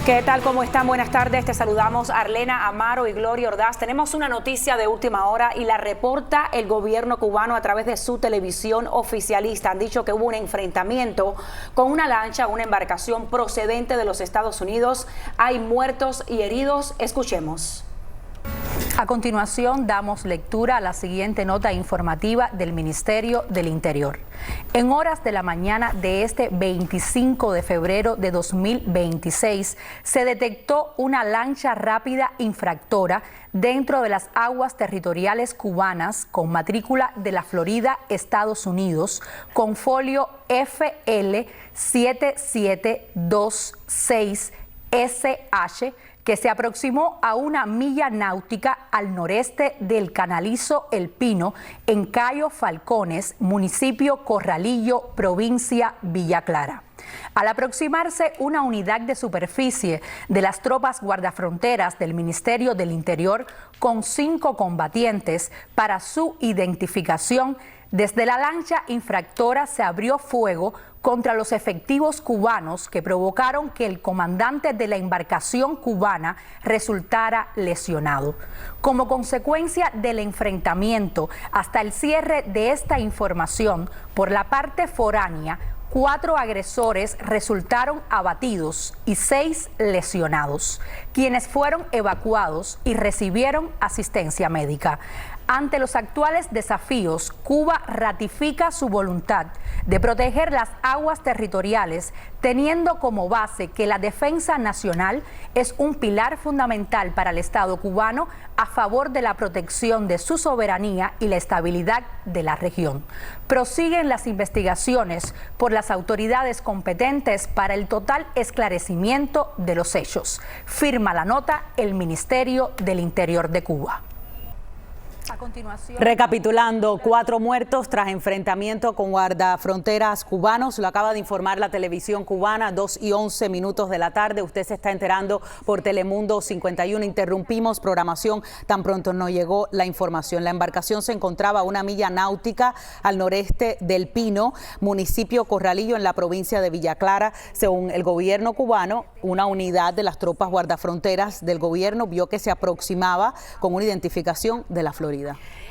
¿Qué tal? ¿Cómo están? Buenas tardes. Te saludamos Arlena Amaro y Gloria Ordaz. Tenemos una noticia de última hora y la reporta el gobierno cubano a través de su televisión oficialista. Han dicho que hubo un enfrentamiento con una lancha, una embarcación procedente de los Estados Unidos. Hay muertos y heridos. Escuchemos. A continuación, damos lectura a la siguiente nota informativa del Ministerio del Interior. En horas de la mañana de este 25 de febrero de 2026, se detectó una lancha rápida infractora dentro de las aguas territoriales cubanas con matrícula de la Florida, Estados Unidos, con folio FL 7726SH, que se aproximó a una milla náutica al noreste del canalizo El Pino, en Cayo Falcones, municipio Corralillo, provincia Villa Clara. Al aproximarse una unidad de superficie de las tropas guardafronteras del Ministerio del Interior con 5 combatientes para su identificación, desde la lancha infractora se abrió fuego contra los efectivos cubanos que provocaron que el comandante de la embarcación cubana resultara lesionado. Como consecuencia del enfrentamiento, hasta el cierre de esta información, por la parte foránea, 4 agresores resultaron abatidos y 6 lesionados, quienes fueron evacuados y recibieron asistencia médica. Ante los actuales desafíos, Cuba ratifica su voluntad de proteger las aguas territoriales, teniendo como base que la defensa nacional es un pilar fundamental para el Estado cubano a favor de la protección de su soberanía y la estabilidad de la región. Prosiguen las investigaciones por las autoridades competentes para el total esclarecimiento de los hechos. Firma la nota el Ministerio del Interior de Cuba. A continuación, recapitulando, 4 muertos tras enfrentamiento con guardafronteras cubanos. Lo acaba de informar la televisión cubana, 2:11 de la tarde. Usted se está enterando por Telemundo 51. Interrumpimos programación tan pronto no llegó la información. La embarcación se encontraba a una milla náutica al noreste del Pino, municipio Corralillo, en la provincia de Villa Clara. Según el gobierno cubano, una unidad de las tropas guardafronteras del gobierno vio que se aproximaba con una identificación de la Florida.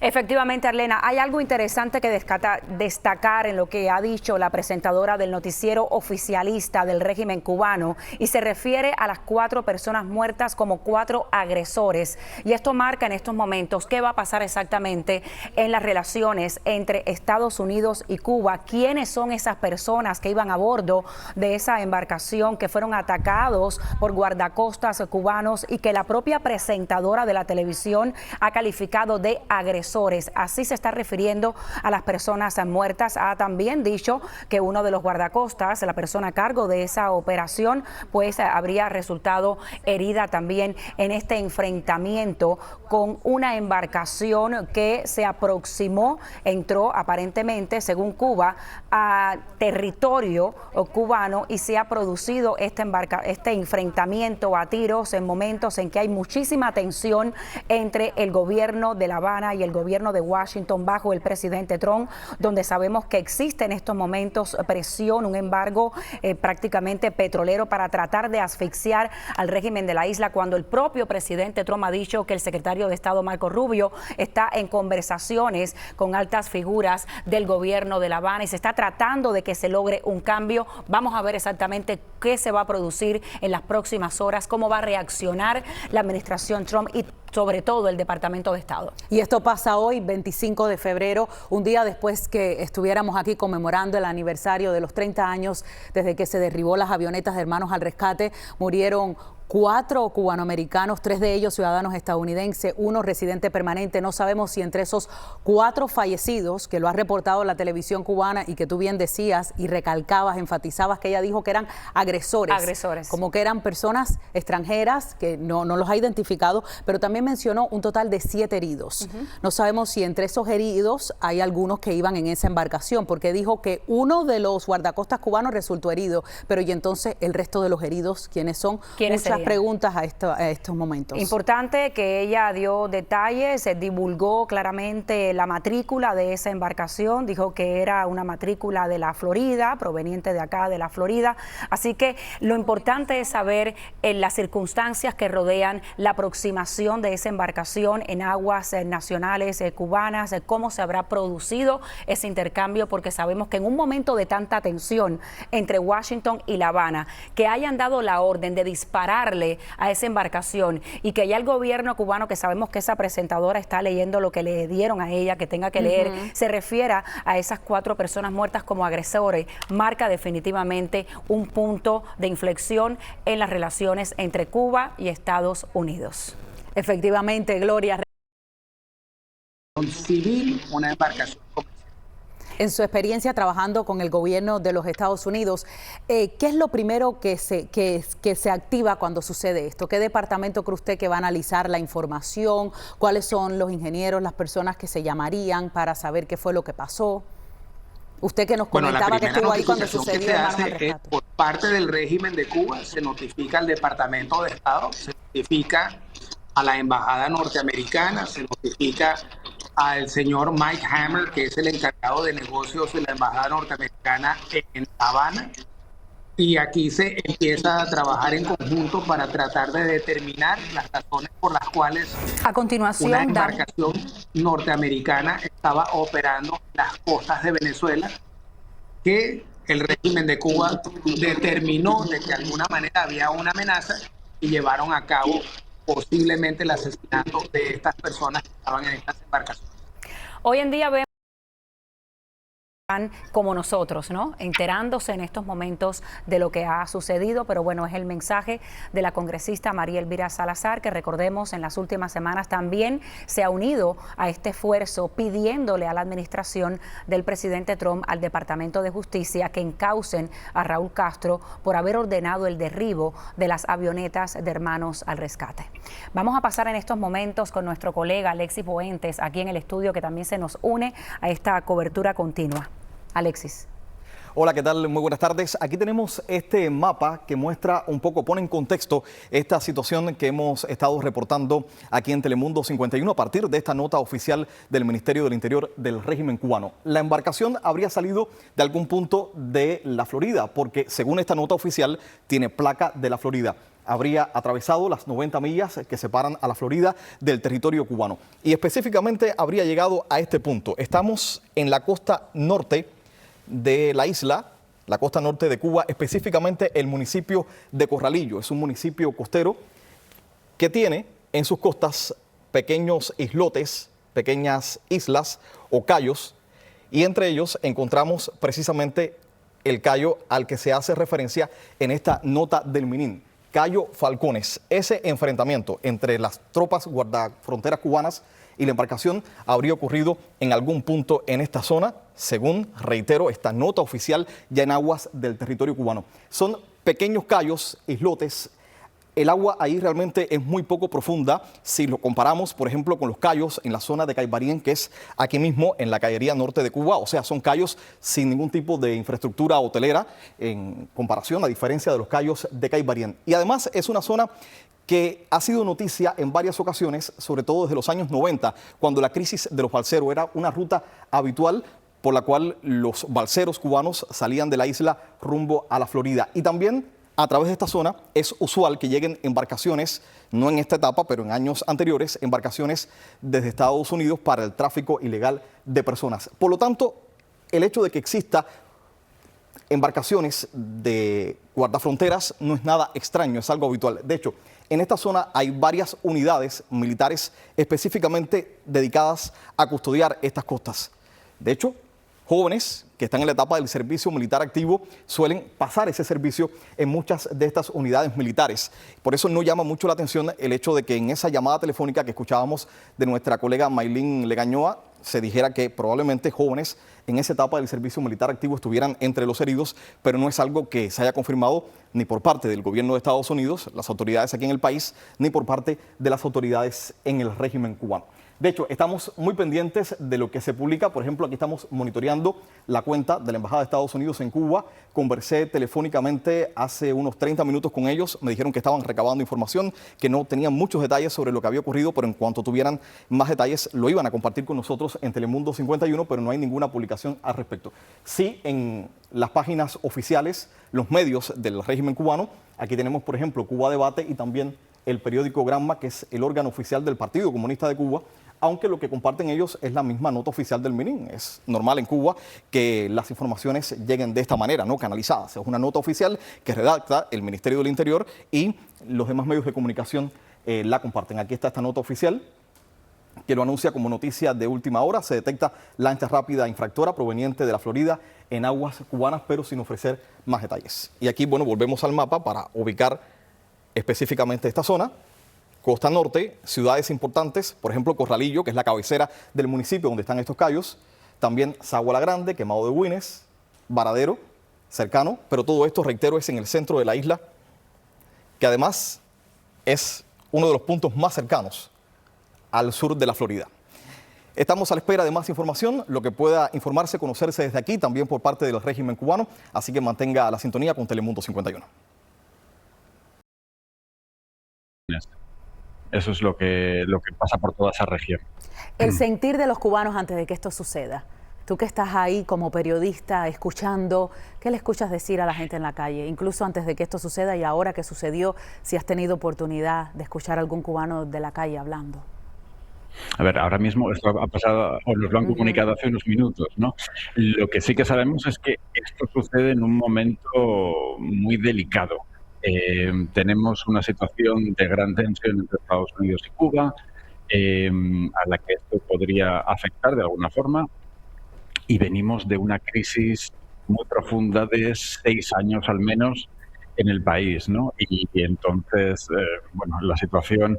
Efectivamente, Arlena, hay algo interesante que destacar en lo que ha dicho la presentadora del noticiero oficialista del régimen cubano, y se refiere a las 4 personas muertas como 4 agresores. Y esto marca en estos momentos qué va a pasar exactamente en las relaciones entre Estados Unidos y Cuba. ¿Quiénes son esas personas que iban a bordo de esa embarcación que fueron atacados por guardacostas cubanos y que la propia presentadora de la televisión ha calificado de agresores? Así se está refiriendo a las personas muertas. Ha también dicho que uno de los guardacostas, la persona a cargo de esa operación, pues habría resultado herida también en este enfrentamiento con una embarcación que se aproximó, entró aparentemente, según Cuba, a territorio cubano, y se ha producido este enfrentamiento a tiros en momentos en que hay muchísima tensión entre el gobierno de La Habana y el gobierno de Washington bajo el presidente Trump, donde sabemos que existe en estos momentos presión, un embargo prácticamente petrolero para tratar de asfixiar al régimen de la isla, cuando el propio presidente Trump ha dicho que el secretario de Estado Marco Rubio está en conversaciones con altas figuras del gobierno de La Habana y se está tratando de que se logre un cambio. Vamos a ver exactamente qué se va a producir en las próximas horas, cómo va a reaccionar la administración Trump y sobre todo el Departamento de Estado. Y esto pasa hoy, 25 de febrero, un día después que estuviéramos aquí conmemorando el aniversario de los 30 años desde que se derribó las avionetas de Hermanos al Rescate. Murieron 4 cubanoamericanos, 3 de ellos ciudadanos estadounidenses, 1 residente permanente. No sabemos si entre esos 4 fallecidos, que lo ha reportado la televisión cubana y que tú bien decías y recalcabas, enfatizabas, que ella dijo que eran agresores. Como que eran personas extranjeras, que no los ha identificado, pero también mencionó un total de 7 heridos. No sabemos si entre esos heridos hay algunos que iban en esa embarcación, porque dijo que uno de los guardacostas cubanos resultó herido, pero y entonces el resto de los heridos, ¿quiénes son? ¿Quiénes serían? las preguntas a estos momentos. Importante que ella dio detalles, divulgó claramente la matrícula de esa embarcación, dijo que era una matrícula de la Florida, proveniente de acá de la Florida. Así que lo importante es saber las circunstancias que rodean la aproximación de esa embarcación en aguas nacionales cubanas, cómo se habrá producido ese intercambio, porque sabemos que en un momento de tanta tensión entre Washington y La Habana, que hayan dado la orden de dispararle a esa embarcación y que ya el gobierno cubano, que sabemos que esa presentadora está leyendo lo que le dieron a ella, que tenga que leer, se refiera a esas 4 personas muertas como agresores, marca definitivamente un punto de inflexión en las relaciones entre Cuba y Estados Unidos. Efectivamente, Gloria. Civil, una embarcación comercial. En su experiencia trabajando con el gobierno de los Estados Unidos, ¿qué es lo primero que se activa cuando sucede esto? ¿Qué departamento cree usted que va a analizar la información? ¿Cuáles son los ingenieros, las personas que se llamarían para saber qué fue lo que pasó? Usted que nos comentaba que estuvo ahí cuando sucedió Hermanos al Rescate. Por parte del régimen de Cuba se notifica al Departamento de Estado, se notifica a la Embajada Norteamericana, se notifica al señor Mike Hammer, que es el encargado de negocios de la Embajada Norteamericana en La Habana, y aquí se empieza a trabajar en conjunto para tratar de determinar las razones por las cuales a continuación, una embarcación norteamericana estaba operando en las costas de Venezuela, que el régimen de Cuba determinó de que de alguna manera había una amenaza y llevaron a cabo posiblemente el asesinato de estas personas que estaban en estas embarcaciones. Hoy en día vemos como nosotros, ¿no? Enterándose en estos momentos de lo que ha sucedido, pero bueno, es el mensaje de la congresista María Elvira Salazar, que recordemos en las últimas semanas también se ha unido a este esfuerzo pidiéndole a la administración del presidente Trump, al Departamento de Justicia, que encaucen a Raúl Castro por haber ordenado el derribo de las avionetas de Hermanos al Rescate. Vamos a pasar en estos momentos con nuestro colega Alexis Boentes, aquí en el estudio, que también se nos une a esta cobertura continua. Alexis. Hola, ¿qué tal? Muy buenas tardes. Aquí tenemos este mapa que muestra un poco, pone en contexto esta situación que hemos estado reportando aquí en Telemundo 51 a partir de esta nota oficial del Ministerio del Interior del régimen cubano. La embarcación habría salido de algún punto de la Florida, porque según esta nota oficial tiene placa de la Florida. Habría atravesado las 90 millas que separan a la Florida del territorio cubano y específicamente habría llegado a este punto. Estamos en la costa norte de la isla, la costa norte de Cuba, específicamente el municipio de Corralillo. Es un municipio costero que tiene en sus costas pequeños islotes, pequeñas islas o cayos, y entre ellos encontramos precisamente el cayo al que se hace referencia en esta nota del Minin, Cayo Falcones. Ese enfrentamiento entre las tropas guardafronteras cubanas y la embarcación habría ocurrido en algún punto en esta zona, según, reitero, esta nota oficial ya en aguas del territorio cubano. Son pequeños cayos, islotes. El agua ahí realmente es muy poco profunda si lo comparamos, por ejemplo, con los cayos en la zona de Caibarien, que es aquí mismo en la cayería norte de Cuba. O sea, son cayos sin ningún tipo de infraestructura hotelera en comparación, a diferencia de los cayos de Caibarien. Y además es una zona que ha sido noticia en varias ocasiones, sobre todo desde los años 90, cuando la crisis de los balseros era una ruta habitual por la cual los balseros cubanos salían de la isla rumbo a la Florida. Y también a través de esta zona es usual que lleguen embarcaciones, no en esta etapa, pero en años anteriores, embarcaciones desde Estados Unidos para el tráfico ilegal de personas. Por lo tanto, el hecho de que exista embarcaciones de guardafronteras no es nada extraño, es algo habitual. De hecho, en esta zona hay varias unidades militares específicamente dedicadas a custodiar estas costas. De hecho, jóvenes que están en la etapa del servicio militar activo suelen pasar ese servicio en muchas de estas unidades militares. Por eso no llama mucho la atención el hecho de que en esa llamada telefónica que escuchábamos de nuestra colega Maylin Legañoa se dijera que probablemente jóvenes en esa etapa del servicio militar activo estuvieran entre los heridos, pero no es algo que se haya confirmado ni por parte del gobierno de Estados Unidos, las autoridades aquí en el país, ni por parte de las autoridades en el régimen cubano. De hecho, estamos muy pendientes de lo que se publica. Por ejemplo, aquí estamos monitoreando la cuenta de la Embajada de Estados Unidos en Cuba. Conversé telefónicamente hace unos 30 minutos con ellos. Me dijeron que estaban recabando información, que no tenían muchos detalles sobre lo que había ocurrido, pero en cuanto tuvieran más detalles lo iban a compartir con nosotros en Telemundo 51, pero no hay ninguna publicación al respecto. Sí, en las páginas oficiales, los medios del régimen cubano, aquí tenemos, por ejemplo, Cuba Debate y también el periódico Granma, que es el órgano oficial del Partido Comunista de Cuba, aunque lo que comparten ellos es la misma nota oficial del MININ. Es normal en Cuba que las informaciones lleguen de esta manera, no canalizadas. Es una nota oficial que redacta el Ministerio del Interior y los demás medios de comunicación la comparten. Aquí está esta nota oficial que lo anuncia como noticia de última hora. Se detecta lancha rápida infractora proveniente de la Florida en aguas cubanas, pero sin ofrecer más detalles. Y aquí, bueno, volvemos al mapa para ubicar específicamente esta zona. Costa Norte, ciudades importantes, por ejemplo, Corralillo, que es la cabecera del municipio donde están estos cayos. También Sagua la Grande, Quemado de Güines, Varadero, cercano. Pero todo esto, reitero, es en el centro de la isla, que además es uno de los puntos más cercanos al sur de la Florida. Estamos a la espera de más información, lo que pueda informarse, conocerse desde aquí, también por parte del régimen cubano. Así que mantenga la sintonía con Telemundo 51. Eso es lo que pasa por toda esa región. El sentir de los cubanos antes de que esto suceda. Tú que estás ahí como periodista escuchando, ¿qué le escuchas decir a la gente en la calle? Incluso antes de que esto suceda y ahora que sucedió, si has tenido oportunidad de escuchar a algún cubano de la calle hablando. A ver, ahora mismo esto ha pasado, o nos lo han comunicado hace unos minutos, ¿no? Lo que sí que sabemos es que esto sucede en un momento muy delicado. Tenemos una situación de gran tensión entre Estados Unidos y Cuba, a la que esto podría afectar de alguna forma, y venimos de una crisis muy profunda de 6 años al menos en el país, ¿no? Y entonces, bueno, la situación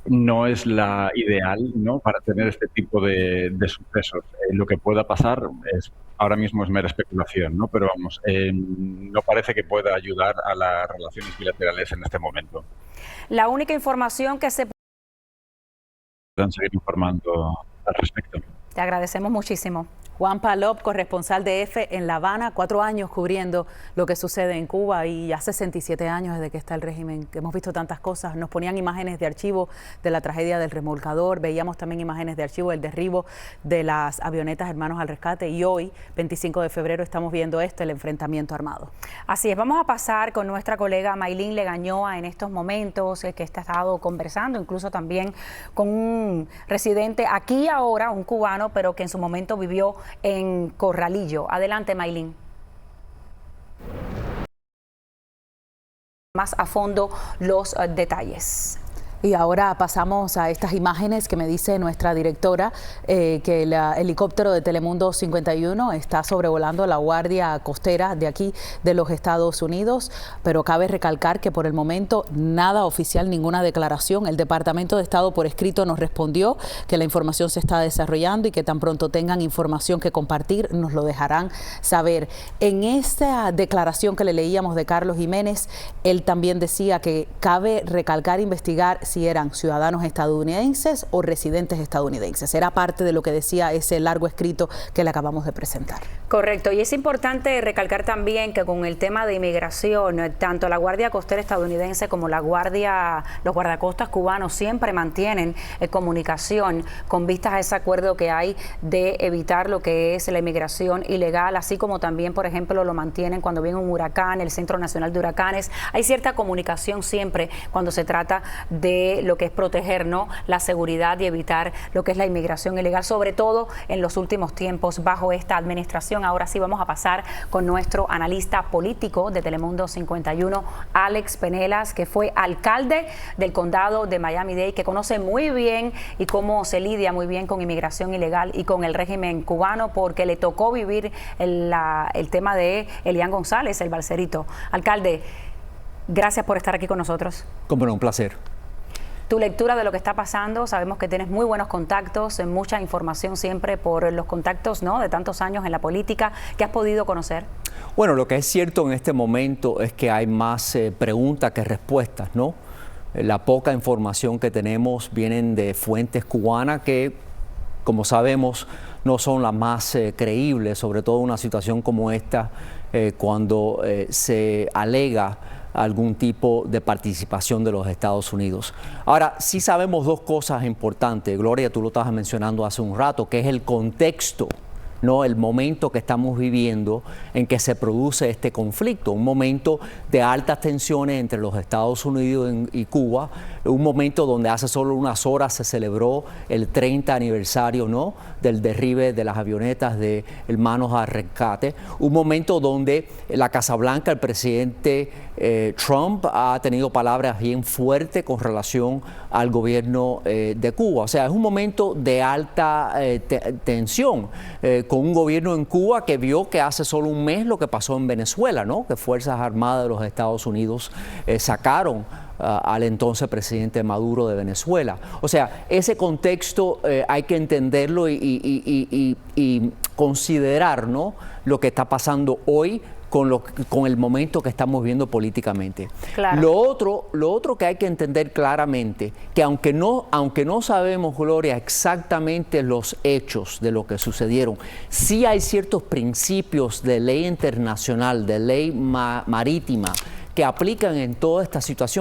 no es la ideal, ¿no?, para tener este tipo de sucesos. Lo que pueda pasar ahora mismo es mera especulación, ¿no? Pero vamos, no parece que pueda ayudar a las relaciones bilaterales en este momento. La única información que se Puedan seguir informando al respecto. Te agradecemos muchísimo. Juan Palop, corresponsal de EFE en La Habana, 4 años cubriendo lo que sucede en Cuba y hace 67 años desde que está el régimen, que hemos visto tantas cosas. Nos ponían imágenes de archivo de la tragedia del remolcador, veíamos también imágenes de archivo del derribo de las avionetas Hermanos al Rescate y hoy, 25 de febrero, estamos viendo esto, el enfrentamiento armado. Así es, vamos a pasar con nuestra colega Maylin Legañoa en estos momentos, que está estado conversando, incluso también con un residente aquí ahora, un cubano, pero que en su momento vivió en Corralillo. Adelante, Maylin. Más a fondo los detalles. Y ahora pasamos a estas imágenes que me dice nuestra directora que el helicóptero de Telemundo 51 está sobrevolando la guardia costera de aquí de los Estados Unidos, pero cabe recalcar que por el momento nada oficial, ninguna declaración. El Departamento de Estado por escrito nos respondió que la información se está desarrollando y que tan pronto tengan información que compartir nos lo dejarán saber. En esta declaración que le leíamos de Carlos Jiménez, él también decía que cabe recalcar, investigar si eran ciudadanos estadounidenses o residentes estadounidenses. Era parte de lo que decía ese largo escrito que le acabamos de presentar. Correcto, y es importante recalcar también que con el tema de inmigración, tanto la Guardia Costera estadounidense como los guardacostas cubanos siempre mantienen comunicación con vistas a ese acuerdo que hay de evitar lo que es la inmigración ilegal, así como también, por ejemplo, lo mantienen cuando viene un huracán, el Centro Nacional de Huracanes. Hay cierta comunicación siempre cuando se trata de lo que es proteger, ¿no?, la seguridad y evitar lo que es la inmigración ilegal, sobre todo en los últimos tiempos bajo esta administración. Ahora sí vamos a pasar con nuestro analista político de Telemundo 51, Alex Penelas, que fue alcalde del condado de Miami-Dade, que conoce muy bien y cómo se lidia muy bien con inmigración ilegal y con el régimen cubano, porque le tocó vivir el tema de Elian González, el balserito. Alcalde, gracias por estar aquí con nosotros. Como no, un placer. Tu lectura de lo que está pasando, sabemos que tienes muy buenos contactos, mucha información siempre por los contactos, ¿no?, de tantos años en la política. ¿Qué has podido conocer? Bueno, lo que es cierto en este momento es que hay más preguntas que respuestas, ¿no? La poca información que tenemos vienen de fuentes cubanas que, como sabemos, no son las más creíbles, sobre todo en una situación como esta, cuando se alega algún tipo de participación de los Estados Unidos. Ahora, sí sabemos dos cosas importantes. Gloria, tú lo estabas mencionando hace un rato, que es el contexto, ¿no? El momento que estamos viviendo en que se produce este conflicto, un momento de altas tensiones entre los Estados Unidos y Cuba, un momento donde hace solo unas horas se celebró el 30 aniversario, ¿no?, del derribe de las avionetas de Hermanos al Rescate, un momento donde la Casa Blanca, el presidente Trump ha tenido palabras bien fuertes con relación al gobierno de Cuba. O sea, es un momento de alta tensión con un gobierno en Cuba que vio que hace solo un mes lo que pasó en Venezuela, ¿no?, que Fuerzas Armadas de los Estados Unidos sacaron al entonces presidente Maduro de Venezuela. O sea, ese contexto hay que entenderlo y considerar, ¿no?, lo que está pasando hoy con el momento que estamos viendo políticamente. Claro. Lo otro que hay que entender claramente, que aunque no sabemos, Gloria, exactamente los hechos de lo que sucedieron, sí hay ciertos principios de ley internacional, de ley marítima, que aplican en toda esta situación.